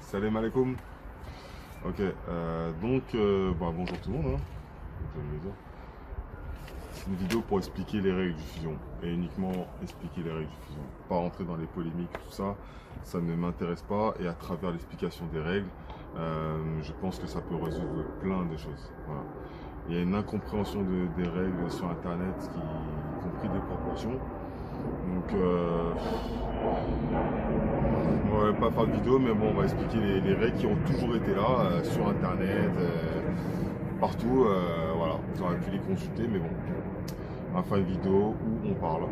Salam alaikum. Ok, bonjour tout le monde. C'est une vidéo pour expliquer les règles du fusion et uniquement expliquer les règles du fusion. Pas rentrer dans les polémiques, tout ça, ça ne m'intéresse pas. Et à travers l'explication des règles, je pense que ça peut résoudre plein de choses. Voilà. Il y a une incompréhension des règles sur Internet qui ont pris des proportions. Donc, on va pas faire de vidéo, mais bon, on va expliquer les règles qui ont toujours été là sur Internet, partout. Voilà, vous aurez pu les consulter, mais bon, on va faire une vidéo où on parle.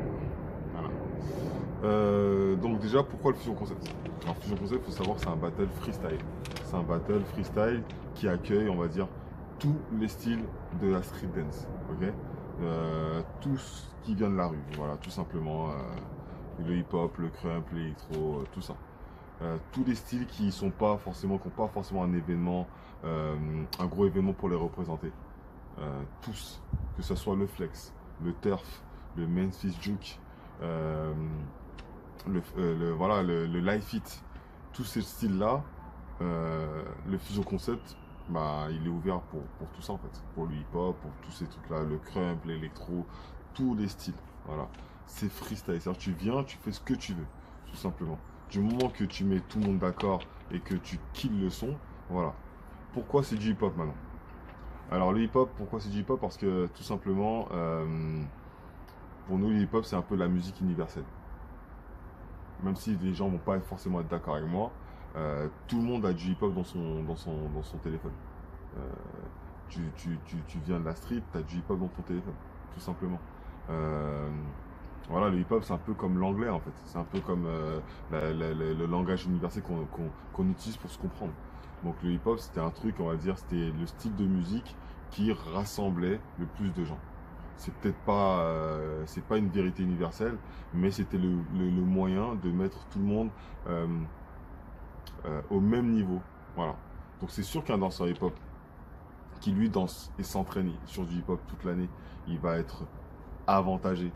Voilà. Donc déjà, pourquoi le Fusion Concept? Alors Fusion Concept, il faut savoir que c'est un battle freestyle. C'est un battle freestyle qui accueille, on va dire, tous les styles de la street dance. Ok, tout ce qui vient de la rue, voilà, tout simplement. Le hip-hop, le crump, l'électro, tout ça. Tous les styles qui n'ont pas forcément un événement, un gros événement pour les représenter. Tous, que ce soit le flex, le turf, le Memphis juke, le live fit, tous ces styles-là, le Fusion Concept, bah, il est ouvert pour tout ça en fait, pour le hip-hop, pour tous ces trucs-là, le crump, l'électro, tous les styles, voilà. C'est freestyle, c'est-à-dire tu viens, tu fais ce que tu veux, tout simplement. Du moment que tu mets tout le monde d'accord et que tu kills le son, voilà. Pourquoi c'est du hip-hop maintenant? Alors le hip-hop, pourquoi c'est du hip-hop? Parce que tout simplement, pour nous le hip-hop c'est un peu la musique universelle. Même si les gens vont pas forcément être d'accord avec moi, tout le monde a du hip-hop dans son téléphone. Euh, tu viens de la street, tu as du hip-hop dans ton téléphone, tout simplement. Euh, voilà, le hip-hop c'est un peu comme l'anglais en fait, c'est un peu comme le langage universel qu'on utilise pour se comprendre. Donc le hip-hop c'était un truc, on va dire, c'était le style de musique qui rassemblait le plus de gens. C'est pas une vérité universelle, mais c'était le moyen de mettre tout le monde au même niveau. Voilà. Donc c'est sûr qu'un danseur hip-hop qui lui danse et s'entraîne sur du hip-hop toute l'année, il va être avantagé.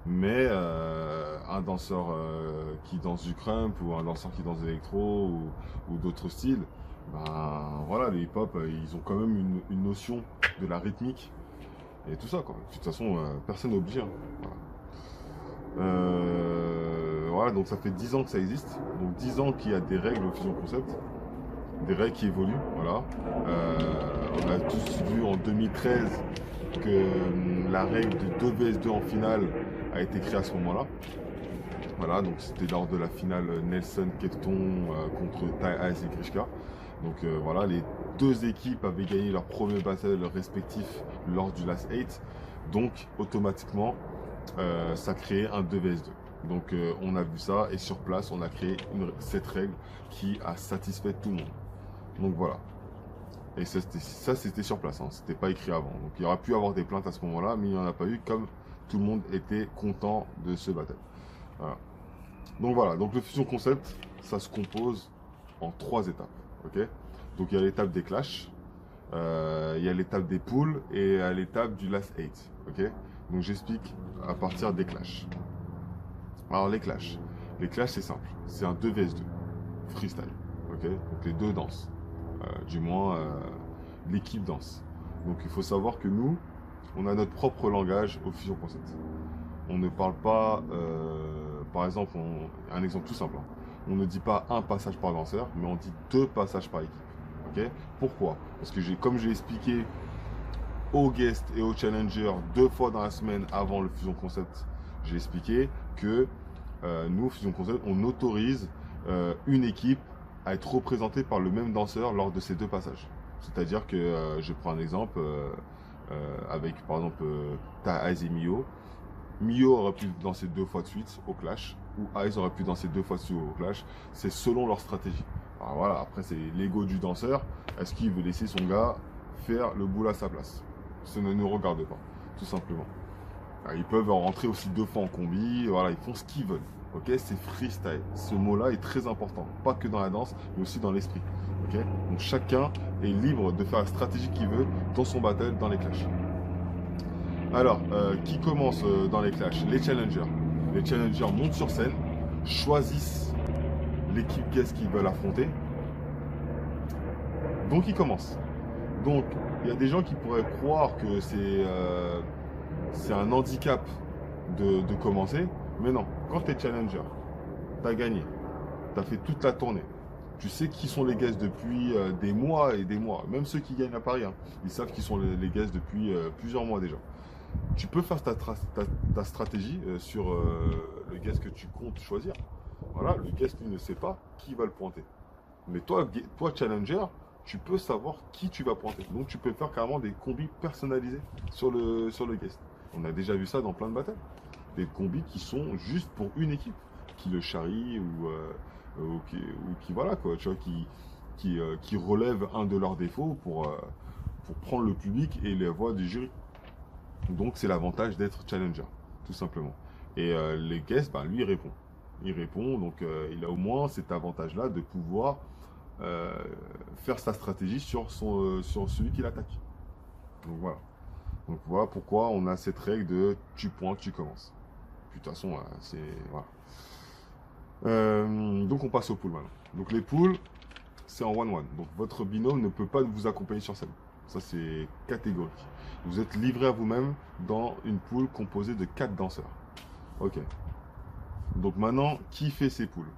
Mais un danseur qui danse du crump ou un danseur qui danse de l'électro ou d'autres styles, ben voilà, les hip-hop, ils ont quand même une notion de la rythmique et tout ça quoi. De toute façon, personne n'est obligé. Hein. Voilà. Voilà, donc ça fait 10 ans que ça existe. Donc 10 ans qu'il y a des règles au Fusion Concept, des règles qui évoluent. Voilà. On a tous vu en 2013 que la règle de 2 vs 2 en finale a été créée à ce moment-là. Voilà, donc c'était lors de la finale Nelson Kepton contre Tai Ice et Grishka. Donc voilà, les deux équipes avaient gagné leur premier battle respectif lors du Last 8. Donc automatiquement, ça créait un 2 vs 2. Donc on a vu ça et sur place, on a créé cette règle qui a satisfait tout le monde. Donc voilà. Et ça c'était sur place, hein. C'était pas écrit avant. Donc il y aurait pu avoir des plaintes à ce moment-là, mais il n'y en a pas eu comme tout le monde était content de ce battle. Voilà. Donc voilà, donc le Fusion Concept, ça se compose en 3 étapes. Ok, donc il y a l'étape des clashs, il y a l'étape des poules et l'étape du last 8. Ok, donc j'explique à partir des clashs. Alors les clashs c'est simple, c'est un 2 vs 2, freestyle. Ok, donc les deux dansent, du moins l'équipe danse. Donc il faut savoir que nous, on a notre propre langage au Fusion Concept. On ne parle pas, par exemple, un exemple tout simple, hein. On ne dit pas un passage par danseur, mais on dit 2 passages par équipe. Ok? Pourquoi? Parce que comme j'ai expliqué aux guests et aux challengers 2 fois dans la semaine avant le Fusion Concept, j'ai expliqué que nous, Fusion Concept, on autorise une équipe à être représentée par le même danseur lors de ces 2 passages. C'est-à-dire que, je prends un exemple avec par exemple Taïs et Mio. Mio aurait pu danser 2 fois de suite au clash, ou Ice aurait pu danser 2 fois de suite au clash. C'est selon leur stratégie. Alors voilà, après c'est l'ego du danseur. Est-ce qu'il veut laisser son gars faire le boulot à sa place? Ça ne nous regarde pas, tout simplement. Alors, ils peuvent rentrer aussi 2 fois en combi, voilà, ils font ce qu'ils veulent. Ok, c'est freestyle. Ce mot-là est très important, pas que dans la danse, mais aussi dans l'esprit. Ok, donc chacun est libre de faire la stratégie qu'il veut dans son battle, dans les clashs. Alors, qui commence dans les clashs? Les challengers. Les challengers montent sur scène, choisissent l'équipe guest qu'ils veulent affronter. Donc il commence. Donc il y a des gens qui pourraient croire que c'est un handicap de commencer, mais non. Quand tu es challenger, tu as gagné, tu as fait toute la tournée. Tu sais qui sont les guests depuis des mois et des mois. Même ceux qui gagnent à Paris, hein, ils savent qui sont les guests depuis plusieurs mois déjà. Tu peux faire ta stratégie sur le guest que tu comptes choisir. Voilà, le guest lui ne sait pas qui va le pointer. Mais toi challenger, tu peux savoir qui tu vas pointer. Donc tu peux faire carrément des combis personnalisés sur le guest. On a déjà vu ça dans plein de batailles. Des combis qui sont juste pour une équipe, qui le charrie ou qui voilà quoi, tu vois, qui relève un de leurs défauts pour prendre le public et les voix du jury. Donc c'est l'avantage d'être challenger, tout simplement. Et les guests, ben, lui, il répond. Il répond, donc il a au moins cet avantage-là de pouvoir euh, faire sa stratégie sur celui qui l'attaque. Donc voilà. Donc voilà pourquoi on a cette règle de tu pointes, tu commences. Puis, de toute façon, c'est. Voilà. Donc on passe aux poules maintenant. Donc les poules, c'est en 1-1. Donc votre binôme ne peut pas vous accompagner sur scène. Ça c'est catégorique. Vous êtes livré à vous-même dans une poule composée de 4 danseurs. Ok. Donc maintenant, qui fait ces poules?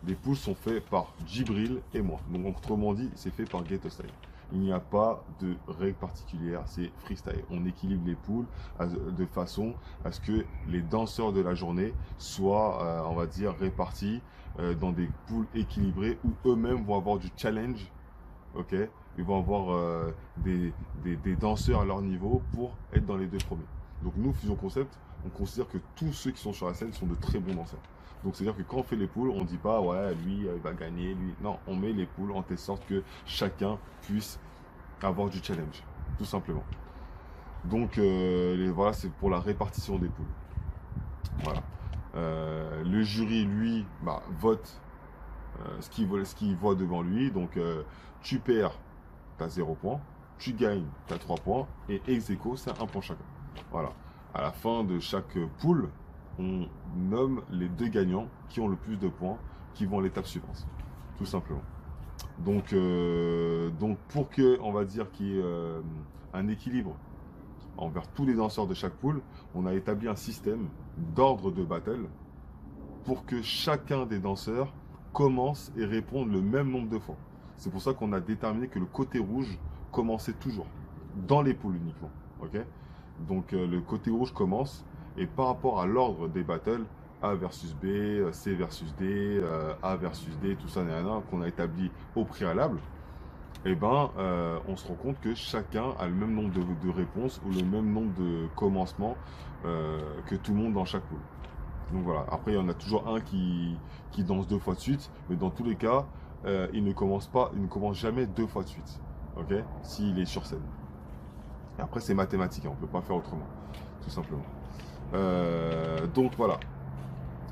Les poules sont faites par Djibril et moi. Donc autrement dit, c'est fait par Ghetto Style. Il n'y a pas de règle particulière, c'est freestyle. On équilibre les poules de façon à ce que les danseurs de la journée soient, on va dire, répartis dans des poules équilibrées où eux-mêmes vont avoir du challenge. Ok, ils vont avoir des danseurs à leur niveau pour être dans les 2 premiers. Donc nous, Fusion Concept, on considère que tous ceux qui sont sur la scène sont de très bons danseurs. Donc c'est-à-dire que quand on fait les poules, on ne dit pas ouais lui il va gagner, lui. Non, on met les poules en telle sorte que chacun puisse avoir du challenge, tout simplement. Donc voilà, c'est pour la répartition des poules. Voilà. Le jury, lui, bah, vote ce qu'il voit devant lui. Donc tu perds, tu as 0 points. Tu gagnes, tu as 3 points. Et ex aequo, c'est 1 point chacun. Voilà. À la fin de chaque poule, on nomme les 2 gagnants qui ont le plus de points, qui vont à l'étape suivante. Tout simplement. Donc pour que, on va dire, qu'il y ait un équilibre envers tous les danseurs de chaque poule, on a établi un système d'ordre de battle pour que chacun des danseurs commence et réponde le même nombre de fois. C'est pour ça qu'on a déterminé que le côté rouge commençait toujours, dans les poules uniquement. Ok, donc le côté rouge commence, et par rapport à l'ordre des battles, A versus B, C versus D, A versus D, tout ça, qu'on a établi au préalable, eh ben, on se rend compte que chacun a le même nombre de réponses ou le même nombre de commencements que tout le monde dans chaque poule. Donc voilà, après il y en a toujours un qui danse 2 fois de suite, mais dans tous les cas, il ne commence jamais 2 fois de suite, ok, s'il est sur scène. Et après c'est mathématique, hein, on ne peut pas faire autrement, tout simplement. Donc voilà,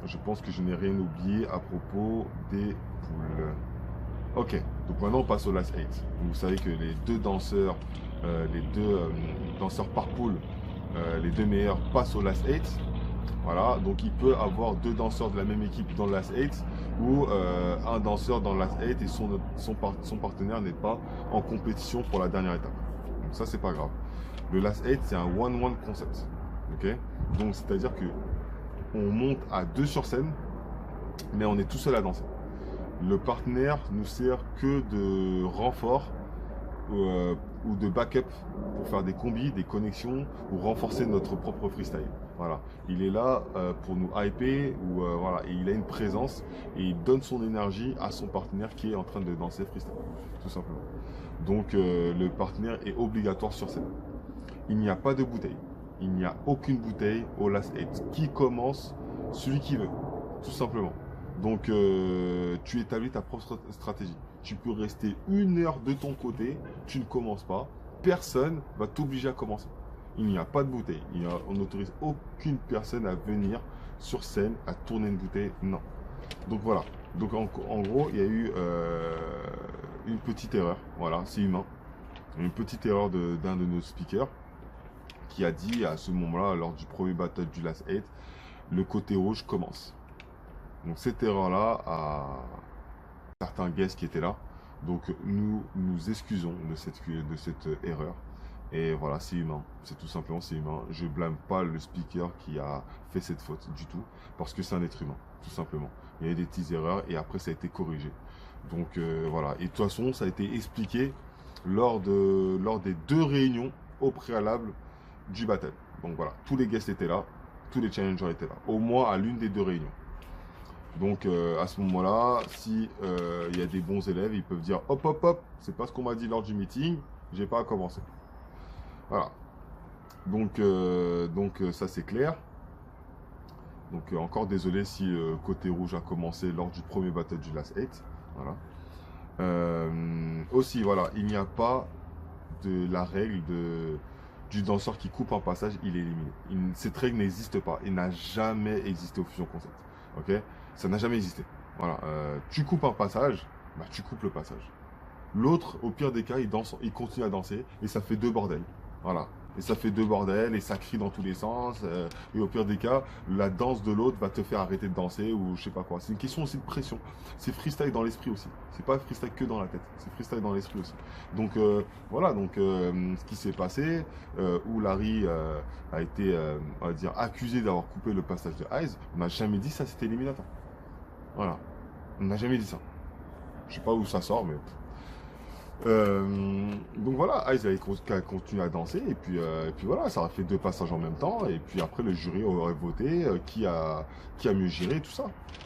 je pense que je n'ai rien oublié à propos des poules. Ok, donc maintenant on passe au last 8. Vous savez que les deux danseurs, danseurs par poule, les 2 meilleurs passent au last 8. Voilà, donc il peut avoir 2 danseurs de la même équipe dans le last 8 ou un danseur dans le last 8 et son partenaire n'est pas en compétition pour la dernière étape. Donc ça c'est pas grave. Le last 8 c'est un 1-1 concept. Ok, donc c'est à dire que on monte à 2 sur scène, mais on est tout seul à danser. Le partenaire nous sert que de renfort ou de backup pour faire des combis, des connexions ou renforcer notre propre freestyle. Voilà, il est là pour nous hyper voilà, et il a une présence et il donne son énergie à son partenaire qui est en train de danser freestyle, tout simplement. Donc le partenaire est obligatoire sur scène. Il n'y a pas de bouteille, il n'y a aucune bouteille au last 8. Qui commence? Celui qui veut, tout simplement. Donc tu établis ta propre stratégie. Tu peux rester 1 heure de ton côté, tu ne commences pas, personne va t'obliger à commencer. Il n'y a pas de bouteille, on n'autorise aucune personne à venir sur scène, à tourner une bouteille, non. Donc voilà, donc en gros il y a eu une petite erreur, voilà, c'est humain. Une petite erreur d'un de nos speakers qui a dit à ce moment-là, lors du premier battle du last 8, le côté rouge commence. Donc cette erreur-là, à certains guests qui étaient là, Donc nous nous excusons de cette erreur. Et voilà, c'est humain. C'est tout simplement, c'est humain. Je blâme pas le speaker qui a fait cette faute du tout. Parce que c'est un être humain, tout simplement. Il y a eu des petites erreurs et après ça a été corrigé. Donc voilà. Et de toute façon, ça a été expliqué lors des 2 réunions au préalable du battle. Donc voilà, tous les guests étaient là, tous les challengers étaient là. Au moins à l'une des 2 réunions. Donc à ce moment-là, si il y a des bons élèves, ils peuvent dire hop hop hop, c'est pas ce qu'on m'a dit lors du meeting, j'ai pas à commencer. Voilà. Donc ça c'est clair. Donc encore désolé si côté rouge a commencé lors du premier battle du Last 8. Voilà. Aussi voilà, il n'y a pas de la règle du danseur qui coupe un passage, il est éliminé. Cette règle n'existe pas. Il n'a jamais existé au Fusion Concept. Ok? Ça n'a jamais existé. Voilà. Tu coupes un passage, bah, tu coupes le passage. L'autre, au pire des cas, il continue à danser et ça fait 2 bordels. Voilà. Et ça fait 2 bordels et ça crie dans tous les sens. Et au pire des cas, la danse de l'autre va te faire arrêter de danser ou je sais pas quoi. C'est une question aussi de pression. C'est freestyle dans l'esprit aussi. C'est pas freestyle que dans la tête. C'est freestyle dans l'esprit aussi. Donc voilà. Donc ce qui s'est passé, où Larry a été, on va dire, accusé d'avoir coupé le passage de Eyes, on n'a jamais dit ça. C'était éliminatoire. Voilà. On n'a jamais dit ça. Je sais pas où ça sort, mais. Donc voilà, Ice a continué à danser et puis voilà, ça a fait 2 passages en même temps et puis après le jury aurait voté qui a mieux géré tout ça.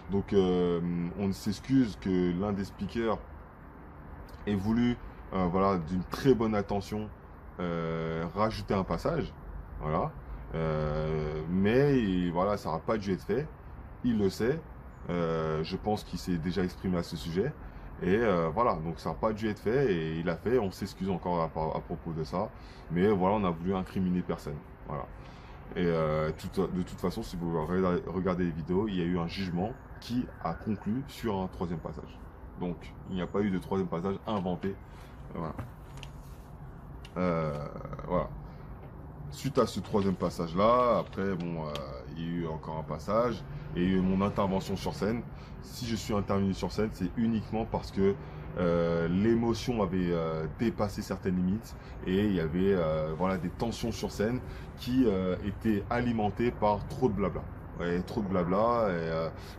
Donc on s'excuse que l'un des speakers ait voulu voilà d'une très bonne attention rajouter un passage, voilà. Mais voilà, ça n'a pas dû être fait. Il le sait. Je pense qu'il s'est déjà exprimé à ce sujet. Et voilà, donc ça n'a pas dû être fait et il a fait, on s'excuse encore à propos de ça. Mais voilà, on a voulu incriminer personne. Voilà. Et de toute façon, si vous regardez les vidéos, il y a eu un jugement qui a conclu sur un 3e passage. Donc, il n'y a pas eu de 3e passage inventé. Voilà. Voilà. Suite à ce 3e passage-là, après, bon, il y a eu encore un passage et il y a eu mon intervention sur scène. Si je suis intervenu sur scène, c'est uniquement parce que l'émotion avait dépassé certaines limites et il y avait voilà, des tensions sur scène qui étaient alimentées par trop de blabla. Ouais, trop de blabla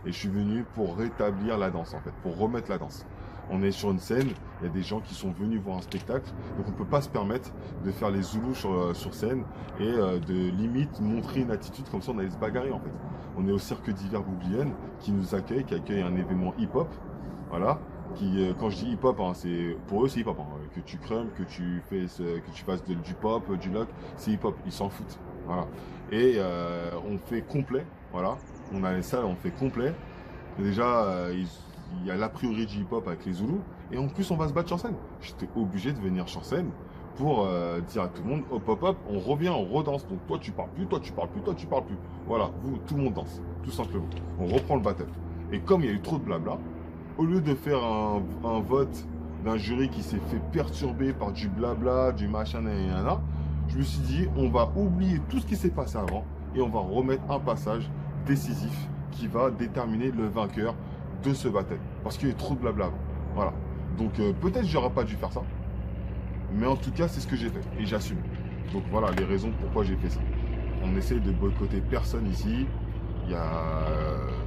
et je suis venu pour rétablir la danse en fait, pour remettre la danse. On est sur une scène, il y a des gens qui sont venus voir un spectacle, donc on ne peut pas se permettre de faire les zoulous sur scène et de limite montrer une attitude comme ça on allait se bagarrer en fait. On est au Cirque d'Hiver Bouglione qui nous accueille, qui accueille un événement hip-hop, voilà. Quand je dis hip-hop, hein, pour eux c'est hip-hop. Hein. Que tu crumes, que tu fasses du pop, du lock, c'est hip-hop, ils s'en foutent. Voilà. Et on fait complet, voilà. On a les salles, on fait complet. Et déjà, il y a l'a priori du hip-hop avec les Zoulous. Et en plus, on va se battre sur scène. J'étais obligé de venir sur scène pour dire à tout le monde, hop, hop, hop, on revient, on redanse. Donc toi, tu parles plus, toi, tu parles plus, toi, tu parles plus. Voilà, tout le monde danse, tout simplement. On reprend le battle. Et comme il y a eu trop de blabla, au lieu de faire un vote d'un jury qui s'est fait perturber par du blabla, du machin, nanana, je me suis dit, on va oublier tout ce qui s'est passé avant et on va remettre un passage décisif qui va déterminer le vainqueur de ce battle. Parce qu'il y a eu trop de blabla avant. Voilà. Donc peut-être que j'aurais pas dû faire ça. Mais en tout cas, c'est ce que j'ai fait. Et j'assume. Donc voilà les raisons pourquoi j'ai fait ça. On essaie de boycotter personne ici. Il y a...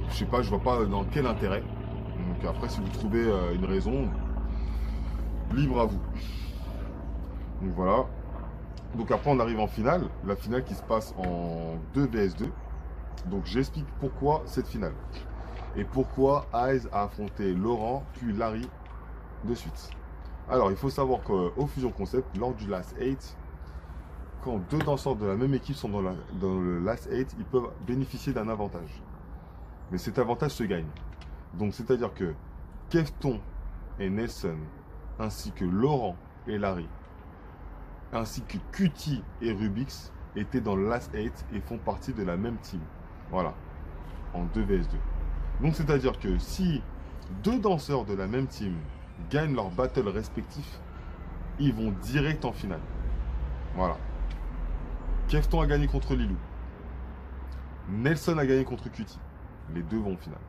je sais pas, je vois pas dans quel intérêt. Donc après, si vous trouvez une raison, libre à vous. Donc voilà. Donc après, on arrive en finale. La finale qui se passe en 2 vs 2. Donc j'explique pourquoi cette finale. Et pourquoi Eyes a affronté Laurent puis Larry de suite. Alors, il faut savoir qu'au Fusion Concept, lors du Last 8, quand 2 danseurs de la même équipe sont dans le Last 8, ils peuvent bénéficier d'un avantage. Mais cet avantage se gagne. Donc, c'est-à-dire que Kefton et Nelson, ainsi que Laurent et Larry, ainsi que Cutie et Rubix, étaient dans le Last 8 et font partie de la même team. Voilà, en 2 vs 2. Donc, c'est-à-dire que si 2 danseurs de la même team gagnent leur battle respectif, ils vont direct en finale. Voilà. Kefton a gagné contre Lilou. Nelson a gagné contre Cutie. Les 2 vont en finale.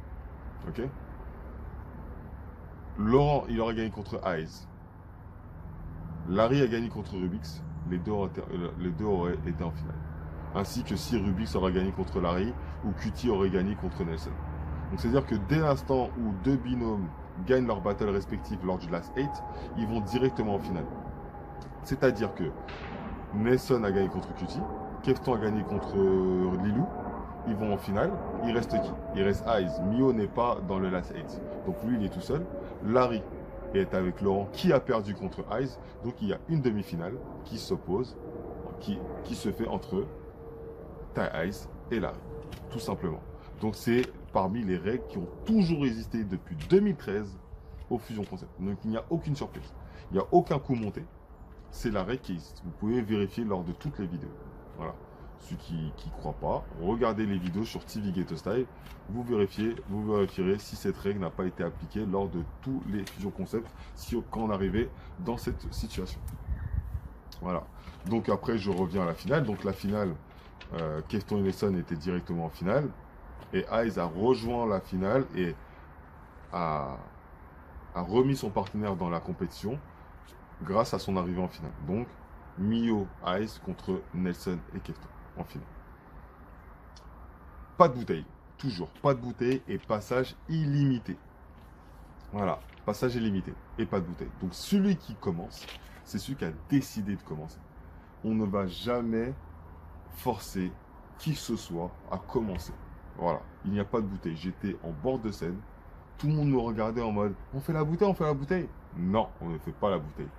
Ok? Laurent, il aurait gagné contre Hayes. Larry a gagné contre Rubix. Les deux auraient été en finale. Ainsi que si Rubix aurait gagné contre Larry ou QT aurait gagné contre Nelson. Donc c'est-à-dire que dès l'instant où deux binômes gagnent leur battle respectif lors du Last 8, ils vont directement en finale. C'est-à-dire que Nelson a gagné contre QT, Kefton a gagné contre Lilou, ils vont en finale, il reste qui? Il reste Eyes. Mio n'est pas dans le Last 8. Donc lui, il est tout seul. Larry est avec Laurent qui a perdu contre Eyes. Donc il y a une demi-finale qui s'oppose, qui se fait entre Ty Eyes et Larry. Tout simplement. Donc c'est parmi les règles qui ont toujours existé depuis 2013 au Fusion Concept. Donc il n'y a aucune surprise. Il n'y a aucun coup monté. C'est la règle qui existe. Vous pouvez vérifier lors de toutes les vidéos. Voilà. Ceux qui ne croient pas, regardez les vidéos sur TV Ghetto Style. Vous vérifierez si cette règle n'a pas été appliquée lors de tous les Fusion Concept quand on arrivait dans cette situation. Voilà. Donc après, je reviens à la finale. Donc la finale, Kefton et Nelson étaient directement en finale. Et Eyes a rejoint la finale et a remis son partenaire dans la compétition grâce à son arrivée en finale. Donc, Mio Eyes contre Nelson et Kefton en finale. Pas de bouteille, toujours pas de bouteille et passage illimité. Voilà, passage illimité et pas de bouteille. Donc celui qui commence, c'est celui qui a décidé de commencer. On ne va jamais forcer qui que ce soit à commencer. Voilà, il n'y a pas de bouteille. J'étais en bord de scène, tout le monde me regardait en mode on fait la bouteille, on fait la bouteille. Non, on ne fait pas la bouteille.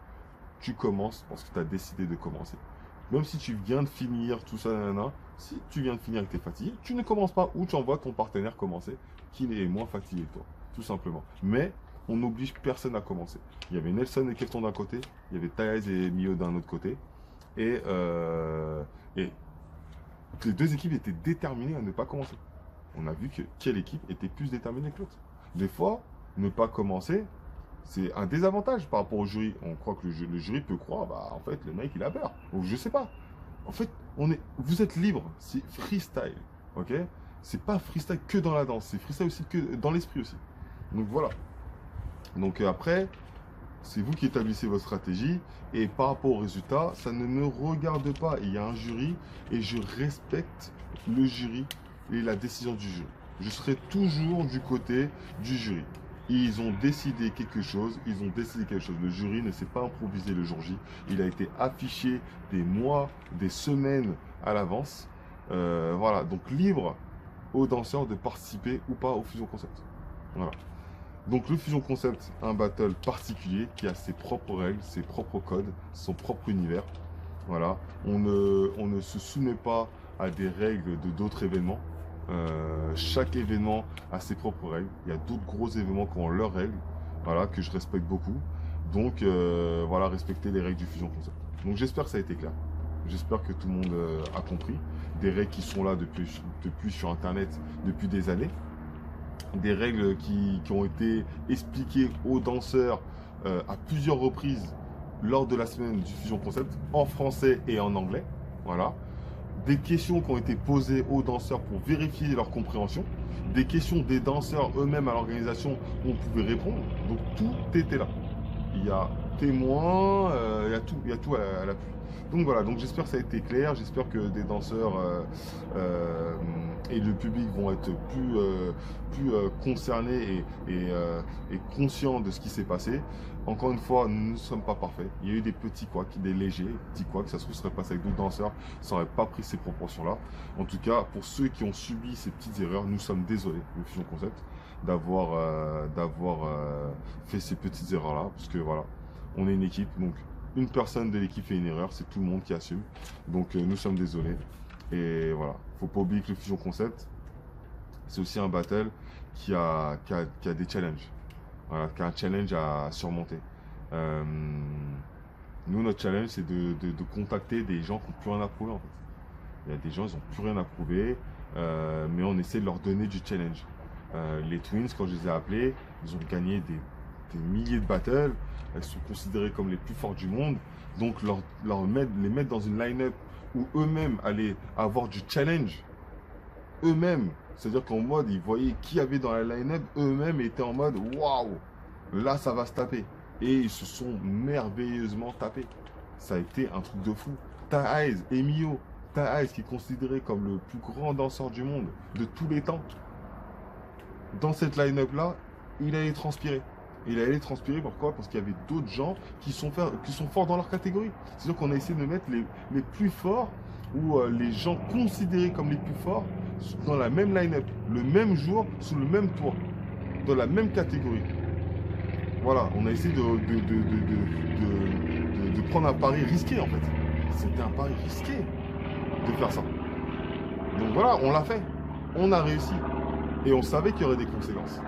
Tu commences parce que tu as décidé de commencer. Même si tu viens de finir tout ça, nanana, si tu viens de finir et que tu es fatigué, tu ne commences pas ou tu envoies ton partenaire commencer, qui est moins fatigué que toi, tout simplement. Mais on n'oblige personne à commencer. Il y avait Nelson et Kefton d'un côté, il y avait Thayaz et Mio d'un autre côté, et les deux équipes étaient déterminées à ne pas commencer. On a vu que quelle équipe était plus déterminée que l'autre. Des fois, ne pas commencer, c'est un désavantage par rapport au jury. On croit que le jury peut croire, bah en fait le mec il a peur. Ou je sais pas. En fait, vous êtes libre, c'est freestyle, ok? C'est pas freestyle que dans la danse, c'est freestyle aussi que dans l'esprit aussi. Donc voilà. Donc après, c'est vous qui établissez votre stratégie et par rapport au résultat, ça ne me regarde pas. Il y a un jury et je respecte le jury et la décision du jury. Je serai toujours du côté du jury. Ils ont décidé quelque chose, Le jury ne s'est pas improvisé le jour J. Il a été affiché des mois, des semaines à l'avance. Voilà, donc libre aux danseurs de participer ou pas au Fusion Concept. Voilà. Donc le Fusion Concept, un battle particulier qui a ses propres règles, ses propres codes, son propre univers. Voilà, on ne se soumet pas à des règles de d'autres événements. Chaque événement a ses propres règles. Il y a d'autres gros événements qui ont leurs règles, voilà, que je respecte beaucoup. Donc voilà, respecter les règles du Fusion Concept. Donc j'espère que ça a été clair. J'espère que tout le monde a compris. Des règles qui sont là depuis sur Internet depuis des années. Des règles qui ont été expliquées aux danseurs à plusieurs reprises lors de la semaine du Fusion Concept, en français et en anglais. Voilà. Des questions qui ont été posées aux danseurs pour vérifier leur compréhension, des questions des danseurs eux-mêmes à l'organisation où on pouvait répondre. Donc tout était là. Il y a témoins, il y a tout à l'appui. Donc voilà, donc j'espère que ça a été clair, j'espère que des danseurs et le public vont être plus concernés et conscients de ce qui s'est passé. Encore une fois, nous ne sommes pas parfaits. Il y a eu des petits couacs, des légers petits couacs. Ça se serait passé avec d'autres danseurs, ça n'aurait pas pris ces proportions-là. En tout cas, pour ceux qui ont subi ces petites erreurs, nous sommes désolés, le Fusion Concept, d'avoir fait ces petites erreurs-là. Parce que voilà, on est une équipe, donc une personne de l'équipe fait une erreur, c'est tout le monde qui assume. Donc nous sommes désolés. Et voilà, faut pas oublier que le Fusion Concept, c'est aussi un battle qui a des challenges. Voilà, qui a un challenge à surmonter. Nous, notre challenge, c'est de contacter des gens qui n'ont plus rien à prouver en fait. Il y a des gens, ils n'ont plus rien à prouver, mais on essaie de leur donner du challenge. Les Twins, quand je les ai appelés, ils ont gagné des milliers de battles. Elles sont considérées comme les plus fortes du monde. Donc les mettre dans une line-up où eux-mêmes allaient avoir du challenge. Eux-mêmes. C'est-à-dire qu'en mode, ils voyaient qui y avait dans la line-up. Eux-mêmes étaient en mode waouh. Là, ça va se taper. Et ils se sont merveilleusement tapés. Ça a été un truc de fou. Taez, Emilio, Taez qui est considéré comme le plus grand danseur du monde de tous les temps. Dans cette line-up là, il allait transpirer. Il allait transpirer pourquoi? Parce qu'il y avait d'autres gens qui sont forts dans leur catégorie. C'est-à-dire qu'on a essayé de mettre les plus forts ou les gens considérés comme les plus forts dans la même line-up, le même jour, sous le même toit, dans la même catégorie. Voilà, on a essayé de prendre un pari risqué en fait. C'était un pari risqué de faire ça. Donc voilà, on l'a fait. On a réussi. Et on savait qu'il y aurait des conséquences.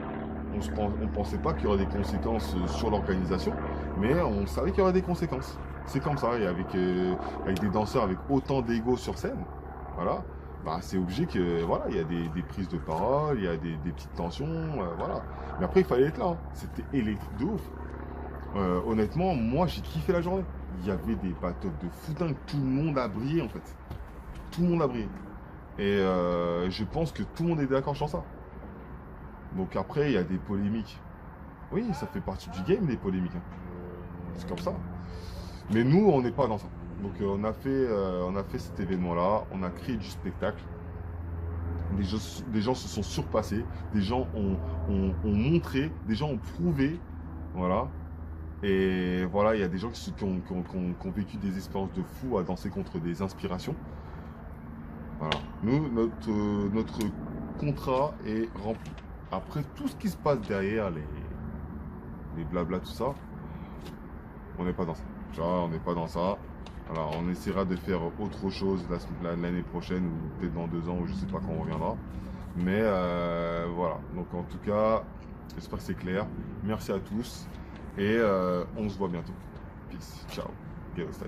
On ne pensait pas qu'il y aurait des conséquences sur l'organisation, mais on savait qu'il y aurait des conséquences. C'est comme ça, et avec des danseurs avec autant d'ego sur scène, voilà, bah, c'est obligé que voilà, il y a des prises de parole, il y a des petites tensions, voilà. Mais après, il fallait être là, hein. C'était électrique de ouf. Honnêtement, moi, j'ai kiffé la journée. Il y avait des battles de fou dingue, tout le monde a brillé en fait. Tout le monde a brillé. Et je pense que tout le monde est d'accord sur ça. Donc après, il y a des polémiques. Oui, ça fait partie du game, les polémiques, hein. C'est comme ça. Mais nous, on n'est pas dans ça. Donc on a fait cet événement-là, on a créé du spectacle. Des gens se sont surpassés, des gens ont montré, des gens ont prouvé. Voilà. Et voilà, il y a des gens qui ont vécu des expériences de fou à danser contre des inspirations. Voilà. Nous, notre contrat est rempli. Après tout ce qui se passe derrière, les blabla, tout ça, on n'est pas dans ça. Tu vois, on n'est pas dans ça. Alors, on essaiera de faire autre chose l'année prochaine ou peut-être dans 2 ans ou je sais pas quand on reviendra. Mais voilà. Donc, en tout cas, j'espère que c'est clair. Merci à tous et on se voit bientôt. Peace. Ciao. Ghetto Style.